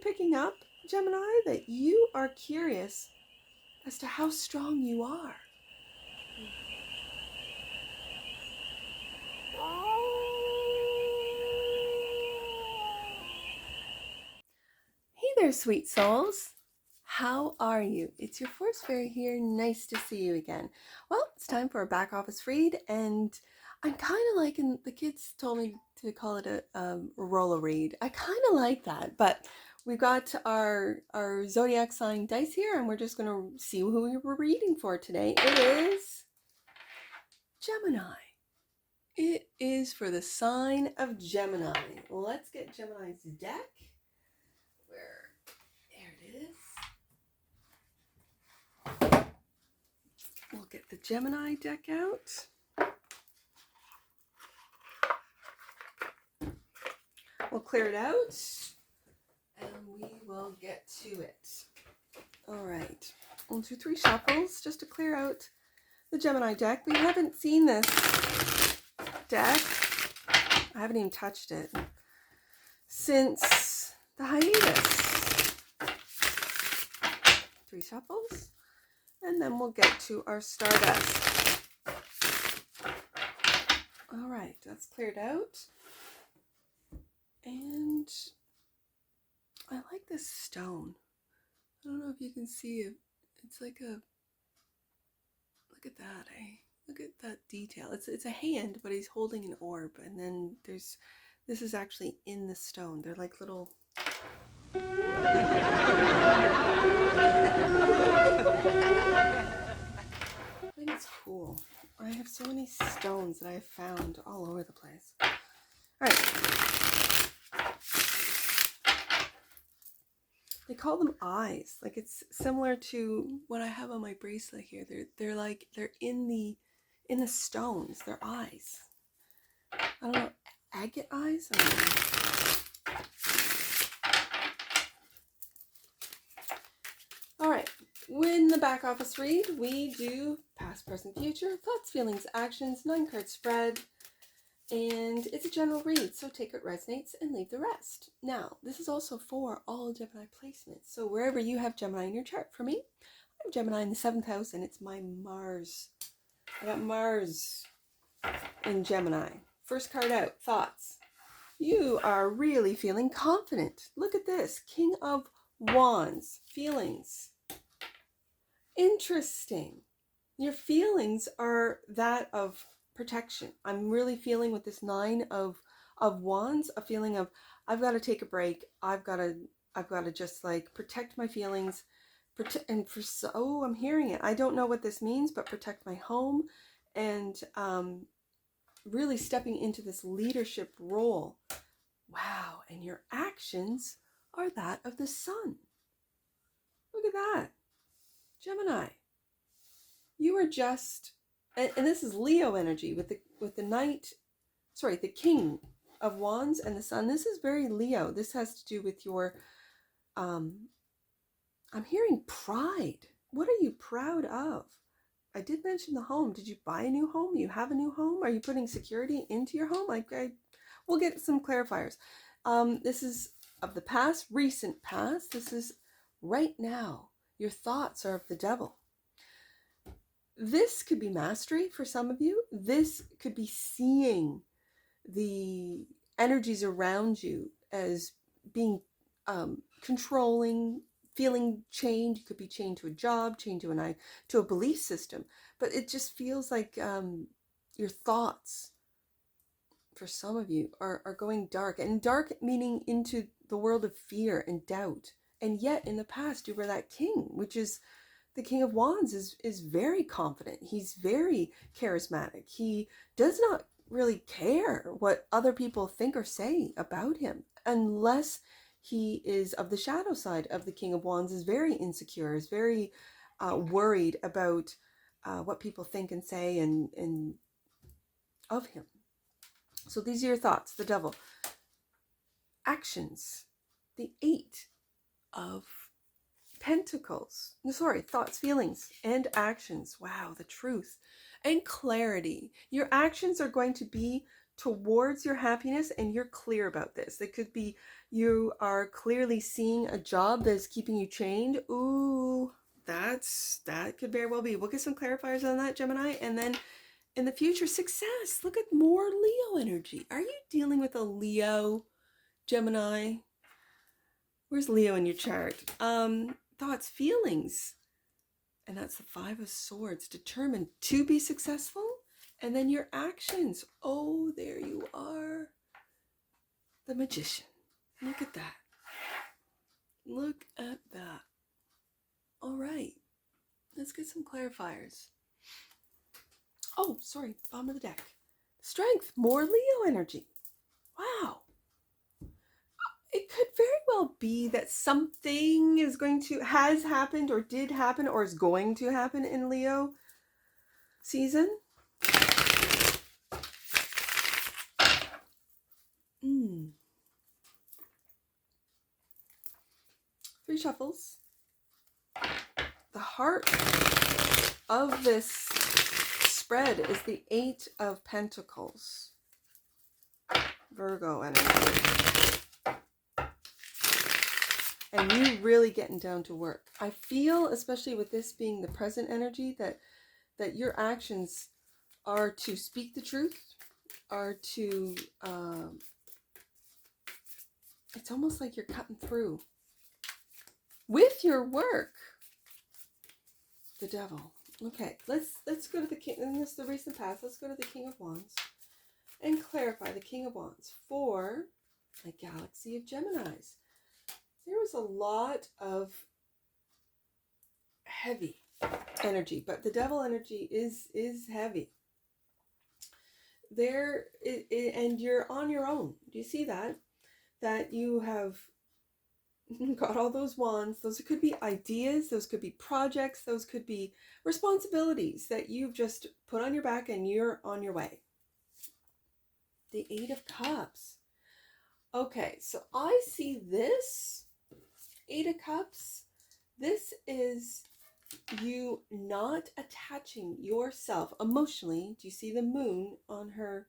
picking up, Gemini, that you are curious as to how strong you are? Hey there, sweet souls. How are you? It's your Force Fairy here. Nice to see you again. Well, it's time for a back office read, and I'm kind of liking, the kids told me to call it a roller read. I kind of like that, but we've got our zodiac sign dice here, and we're just going to see who we're reading for today. It is Gemini. It is for the sign of Gemini. Let's get Gemini's deck. There it is. We'll get the Gemini deck out. We'll clear it out and we will get to it. All right, 1, 2, 3 shuffles just to clear out the Gemini deck. We haven't seen this deck. I haven't even touched it since the hiatus. 3 shuffles, and then we'll get to our Stardust. All right, that's cleared out. And I like this stone. I don't know if you can see it. It's like a, look at that, eh? Look at that detail. It's a hand, but he's holding an orb. And then this is actually in the stone. They're like little... I think it's cool. I have so many stones that I have found all over the place. All right. They call them eyes. Like, it's similar to what I have on my bracelet here. They're like, they're in the stones. They're eyes. I don't know, agate eyes? I don't know. All right. When the back office read, we do past, present, future, thoughts, feelings, actions, 9-card spread. And it's a general read, so take what resonates and leave the rest. Now, this is also for all Gemini placements. So wherever you have Gemini in your chart, for me, I have Gemini in the 7th house, and it's my Mars. I got Mars in Gemini. First card out, thoughts. You are really feeling confident. Look at this, King of Wands, feelings. Interesting. Your feelings are that of protection. I'm really feeling with this 9 of Wands, a feeling of I've got to take a break. I've got to just like protect my feelings, I'm hearing it. I don't know what this means, but protect my home, and really stepping into this leadership role. Wow, and your actions are that of the sun. Look at that, Gemini. You are just, and this is Leo energy with the knight, sorry, the King of Wands and the Sun. This is very Leo. This has to do with your, I'm hearing pride. What are you proud of? I did mention the home. Did you buy a new home? You have a new home? Are you putting security into your home? We'll get some clarifiers. This is of the past, recent past. This is right now. Your thoughts are of the devil. This could be mastery for some of you. This could be seeing the energies around you as being controlling, feeling chained. You could be chained to a job, chained to a belief system. But it just feels like your thoughts, for some of you, are going dark. And dark meaning into the world of fear and doubt. And yet in the past you were that king, which is the King of Wands is very confident. He's very charismatic. He does not really care what other people think or say about him, unless he is of the shadow side of the King of Wands, is very insecure, is very worried about what people think and say and of him. So these are your thoughts, the devil. Actions, the 8 of Pentacles. Sorry, thoughts, feelings, and actions. Wow, the truth and clarity. Your actions are going to be towards your happiness, and you're clear about this. It could be you are clearly seeing a job that's keeping you chained. Ooh, that could very well be. We'll get some clarifiers on that, Gemini. And then in the future, success. Look at more Leo energy. Are you dealing with a Leo, Gemini? Where's Leo in your chart? Thoughts, feelings. And that's the Five of Swords. Determined to be successful. And then your actions. Oh, there you are. The Magician. Look at that. Look at that. All right. Let's get some clarifiers. Oh, sorry. Bottom of the deck. Strength. More Leo energy. Wow. It could very well be that something has happened or did happen or is going to happen in Leo season. Three shuffles. The heart of this spread is the Eight of Pentacles. Virgo energy. And you really getting down to work. I feel, especially with this being the present energy, that your actions are to speak the truth, are to, it's almost like you're cutting through with your work. The Devil. Okay, let's go to the King, and this is the recent past. Let's go to the King of Wands and clarify the King of Wands for a galaxy of Geminis. There was a lot of heavy energy, but the Devil energy is heavy. And you're on your own. Do you see that? That you have got all those wands. Those could be ideas, those could be projects, those could be responsibilities that you've just put on your back and you're on your way. The Eight of Cups. Okay, so I see this Eight of Cups. This is you not attaching yourself emotionally. Do you see the moon on her,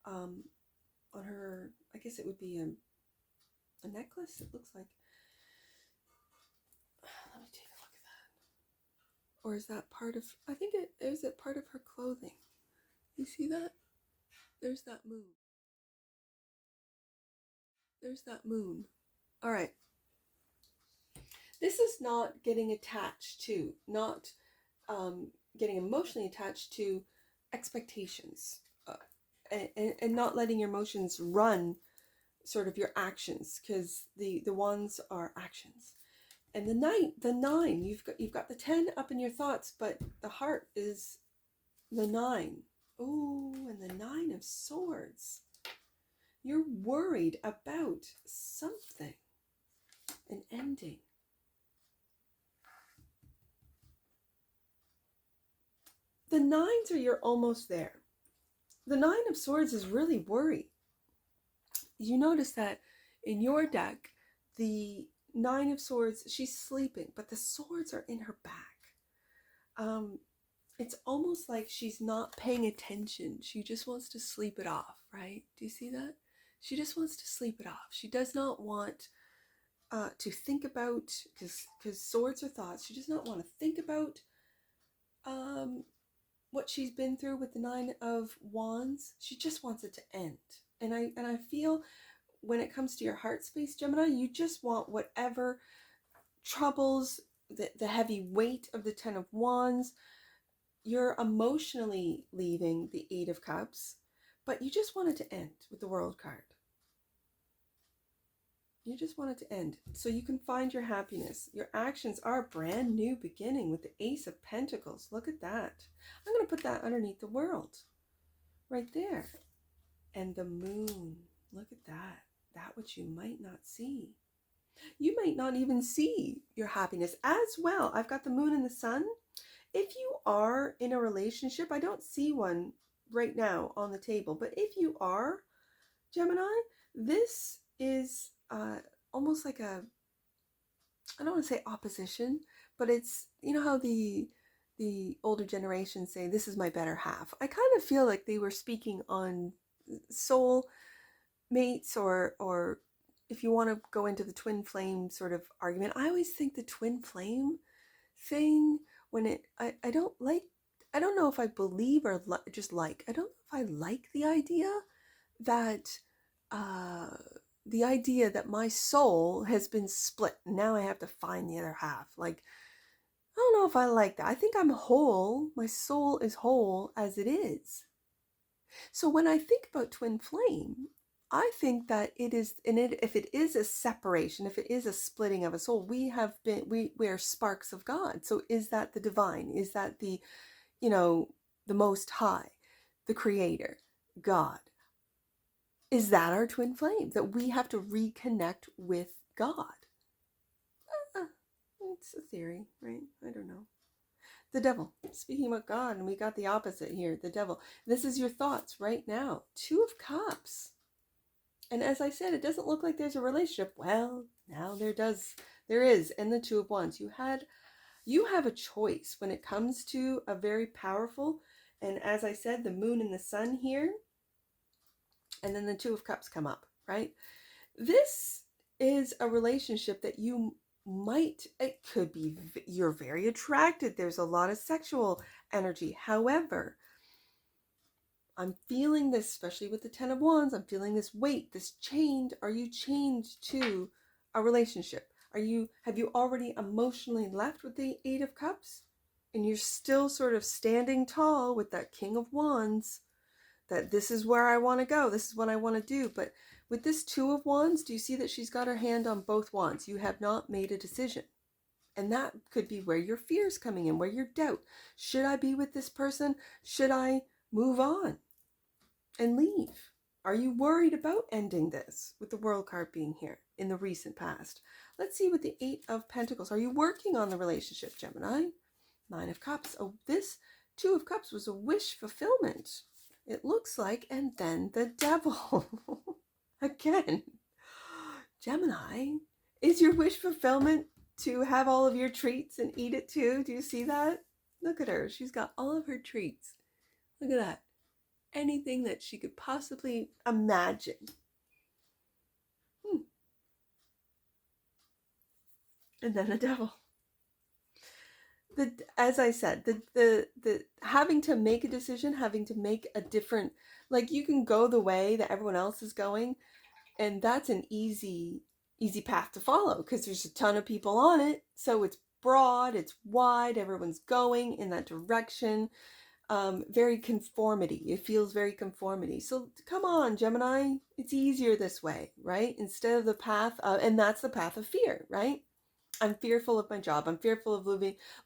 I guess it would be a necklace, it looks like. Let me take a look at that. Or is that part of, I think is it part of her clothing? You see that? There's that moon. There's that moon. All right. This is not getting attached to, not getting emotionally attached to expectations, and not letting your emotions run sort of your actions, because the ones are actions. And the nine, you've got the 10 up in your thoughts, but the heart is the 9. Oh, and the 9 of Swords. You're worried about something, an ending. The 9s are you're almost there. The 9 of Swords is really worried. You notice that in your deck, the 9 of Swords, she's sleeping, but the swords are in her back. It's almost like she's not paying attention. She just wants to sleep it off, right? Do you see that? She just wants to sleep it off. She does not want to think about, because swords are thoughts. She does not want to think about what she's been through with the 9 of Wands. She just wants it to end. And I feel when it comes to your heart space, Gemini, you just want whatever troubles, the heavy weight of the 10 of Wands. You're emotionally leaving the 8 of Cups, but you just want it to end with the World card. You just want it to end so you can find your happiness. Your actions are a brand new beginning with the Ace of Pentacles. Look at that. I'm going to put that underneath the World right there. And the moon. Look at that. That which you might not see. You might not even see your happiness as well. I've got the moon and the sun. If you are in a relationship, I don't see one right now on the table, but if you are, Gemini, this is almost like I don't want to say opposition, but it's, you know how the older generations say, this is my better half. I kind of feel like they were speaking on soul mates, or if you want to go into the twin flame sort of argument, I always think the twin flame thing, when I don't like, I don't know if I believe or just like, I don't know if I like that uh the idea that my soul has been split and now I have to find the other half. Like, I don't know if I like that. I think I'm whole. My soul is whole as it is. So when I think about twin flame, I think that it is, and if it is a separation, if it is a splitting of a soul, we are sparks of God. So is that the divine? Is that the, the Most High, the Creator, God? Is that our twin flame, that we have to reconnect with God? It's a theory, right? I don't know. The devil. Speaking about God, and we got the opposite here, the devil. This is your thoughts right now. 2 of Cups. And as I said, it doesn't look like there's a relationship. Well, now there is. And the 2 of Wands. You have a choice when it comes to a very powerful, and as I said, the moon and the sun here, and then the 2 of Cups come up, right? This is a relationship that it could be, you're very attracted. There's a lot of sexual energy. However, I'm feeling this, especially with the 10 of Wands, I'm feeling this weight, this chained. Are you chained to a relationship? Have you already emotionally left with the 8 of Cups? And you're still sort of standing tall with that King of Wands, that this is where I want to go. This is what I want to do. But with this 2 of Wands, do you see that she's got her hand on both wands? You have not made a decision. And that could be where your fear's coming in, where your doubt. Should I be with this person? Should I move on and leave? Are you worried about ending this with the World card being here in the recent past? Let's see with the 8 of Pentacles. Are you working on the relationship, Gemini? 9 of Cups. Oh, this 2 of Cups was a wish fulfillment, it looks like. And then the devil. Again, Gemini, is your wish fulfillment to have all of your treats and eat it too? Do you see that? Look at her. She's got all of her treats. Look at that. Anything that she could possibly imagine. And then the devil. As I said, the having to make a decision, having to make a different, like, you can go the way that everyone else is going, and that's an easy path to follow because there's a ton of people on it. So it's broad, it's wide, everyone's going in that direction. Very conformity. It feels very conformity. So come on, Gemini, it's easier this way, right? Instead of the path of, and that's the path of fear, right? I'm fearful of my job. I'm fearful of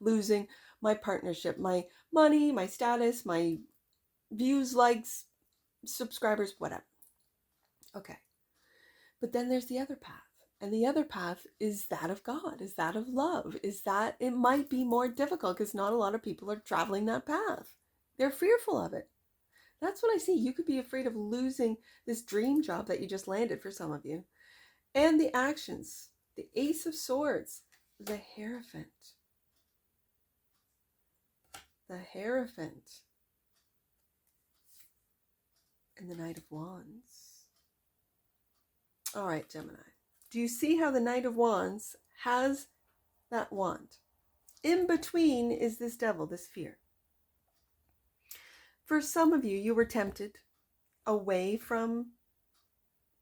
losing my partnership, my money, my status, my views, likes, subscribers, whatever. Okay. But then there's the other path. And the other path is that of God, is that of love, is that it might be more difficult because not a lot of people are traveling that path. They're fearful of it. That's what I see. You could be afraid of losing this dream job that you just landed for some of you. And the actions, the Ace of Swords, the Hierophant. The Hierophant. And the Knight of Wands. All right, Gemini. Do you see how the Knight of Wands has that wand? In between is this devil, this fear. For some of you, you were tempted away from,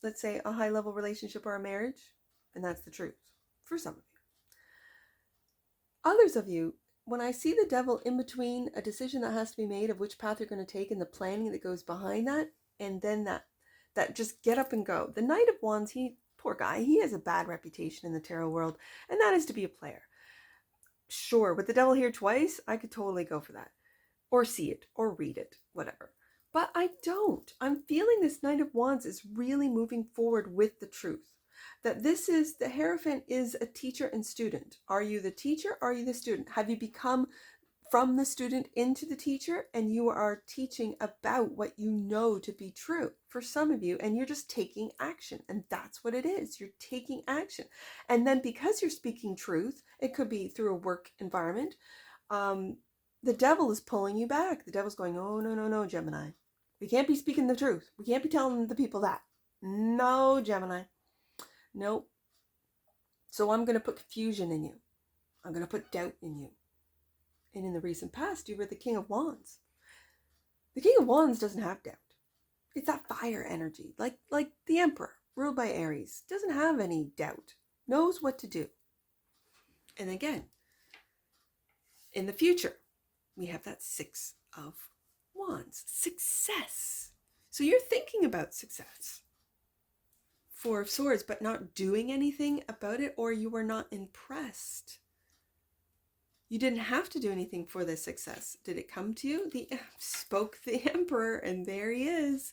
let's say, a high-level relationship or a marriage, and that's the truth for some of you. Others of you, when I see the devil in between a decision that has to be made of which path you're going to take and the planning that goes behind that, and then that just get up and go. The Knight of Wands, poor guy, he has a bad reputation in the tarot world, and that is to be a player. Sure, with the devil here twice, I could totally go for that. Or see it, or read it, whatever. But I don't. I'm feeling this Knight of Wands is really moving forward with the truth. That the Hierophant is a teacher and student. Are you the teacher? Are you the student? Have you become from the student into the teacher, and you are teaching about what you know to be true for some of you, and you're just taking action, and that's what it is. You're taking action. And then because you're speaking truth, it could be through a work environment, the devil is pulling you back. The devil's going, oh, no, Gemini. We can't be speaking the truth. We can't be telling the people that. No, Gemini. Nope. So I'm going to put confusion in you. I'm going to put doubt in you. And in the recent past, you were the King of Wands. The King of Wands doesn't have doubt. It's that fire energy, like the Emperor, ruled by Aries. Doesn't have any doubt. Knows what to do. And again, in the future, we have that Six of Wands. Success. So you're thinking about success. Four of Swords, but not doing anything about it, or you were not impressed. You didn't have to do anything for this success. Did it come to you? Spoke the Emperor, and there he is.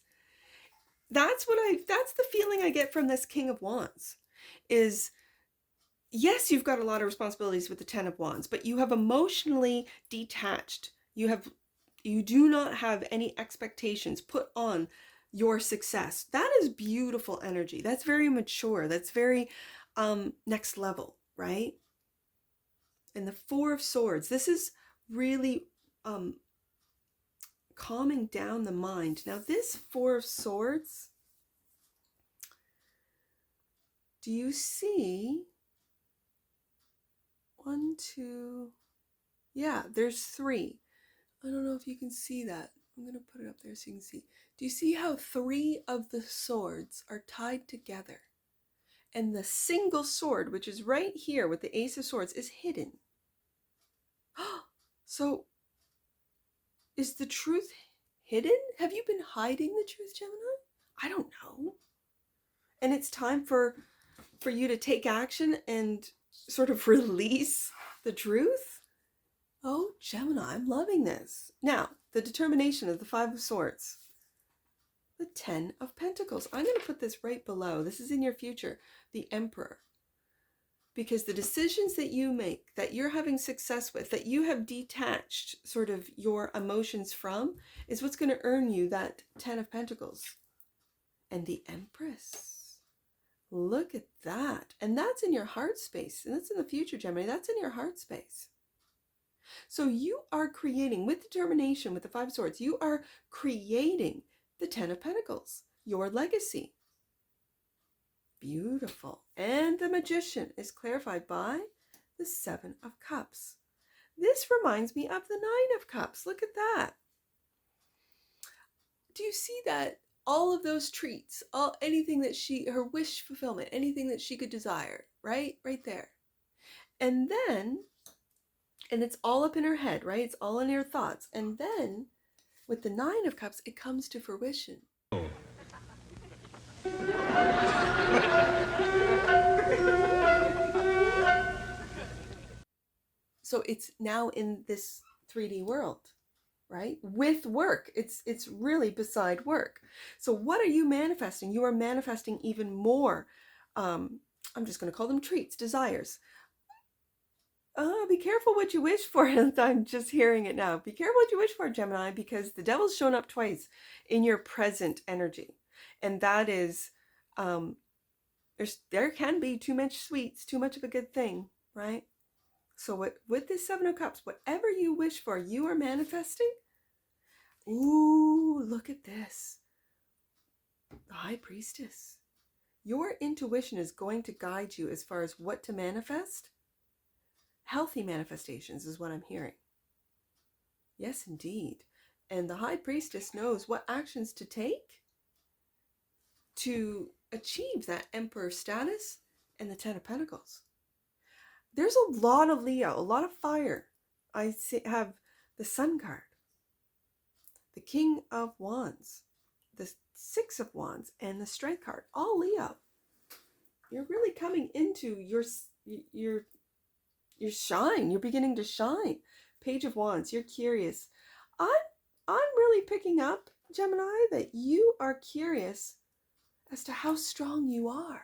That's the feeling I get from this King of Wands. Is, yes, you've got a lot of responsibilities with the Ten of Wands, but you have emotionally detached. You do not have any expectations put on your success. That is beautiful energy. That's very mature. That's very next level, right? And the Four of Swords, this is really calming down the mind. Now this Four of Swords, do you see 1, 2, yeah, there's 3. I don't know if you can see that. I'm going to put it up there so you can see. Do you see how 3 of the swords are tied together? And the single sword, which is right here with the Ace of Swords, is hidden. So, is the truth hidden? Have you been hiding the truth, Gemini? I don't know. And it's time for you to take action and sort of release the truth? Oh, Gemini, I'm loving this. Now, the determination of the Five of Swords. The Ten of Pentacles. I'm going to put this right below. This is in your future. The Emperor. Because the decisions that you make, that you're having success with, that you have detached sort of your emotions from, is what's going to earn you that Ten of Pentacles. And the Empress. Look at that. And that's in your heart space. And that's in the future, Gemini. That's in your heart space. So you are creating, with determination, with the Five of Swords, you are creating the Ten of Pentacles, your legacy. Beautiful. And the Magician is clarified by the Seven of Cups. This reminds me of the Nine of Cups. Look at that. Do you see that? All of those treats, anything that her wish fulfillment, anything that she could desire, right? Right there. And then, and it's all up in her head, right? It's all in her thoughts. And then, with the Nine of Cups, it comes to fruition. So it's now in this 3D world, right? With work. It's really beside work. So what are you manifesting? You are manifesting even more. I'm just going to call them treats, desires. Be careful what you wish for. I'm just hearing it now. Be careful what you wish for, Gemini, because the devil's shown up twice in your present energy. And that is, there can be too much sweets, too much of a good thing, right? So with this Seven of Cups, whatever you wish for, you are manifesting. Ooh, look at this. The High Priestess. Your intuition is going to guide you as far as what to manifest. Healthy manifestations is what I'm hearing. Yes, indeed. And the High Priestess knows what actions to take to achieve that Emperor status and the Ten of Pentacles. There's a lot of Leo, a lot of fire. I have the Sun card, the King of Wands, the Six of Wands, and the Strength card. All Leo. You're really coming into your shine. You're beginning to shine. Page of Wands. You're curious. I'm really picking up, Gemini, that you are curious as to how strong you are.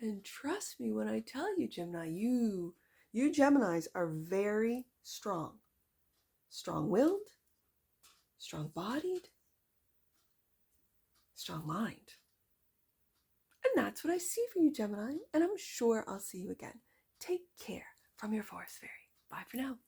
And trust me when I tell you, Gemini, you Geminis are very strong. Strong-willed, strong-bodied, strong mind. And that's what I see for you, Gemini. And I'm sure I'll see you again. Take care from your Forest Fairy. Bye for now.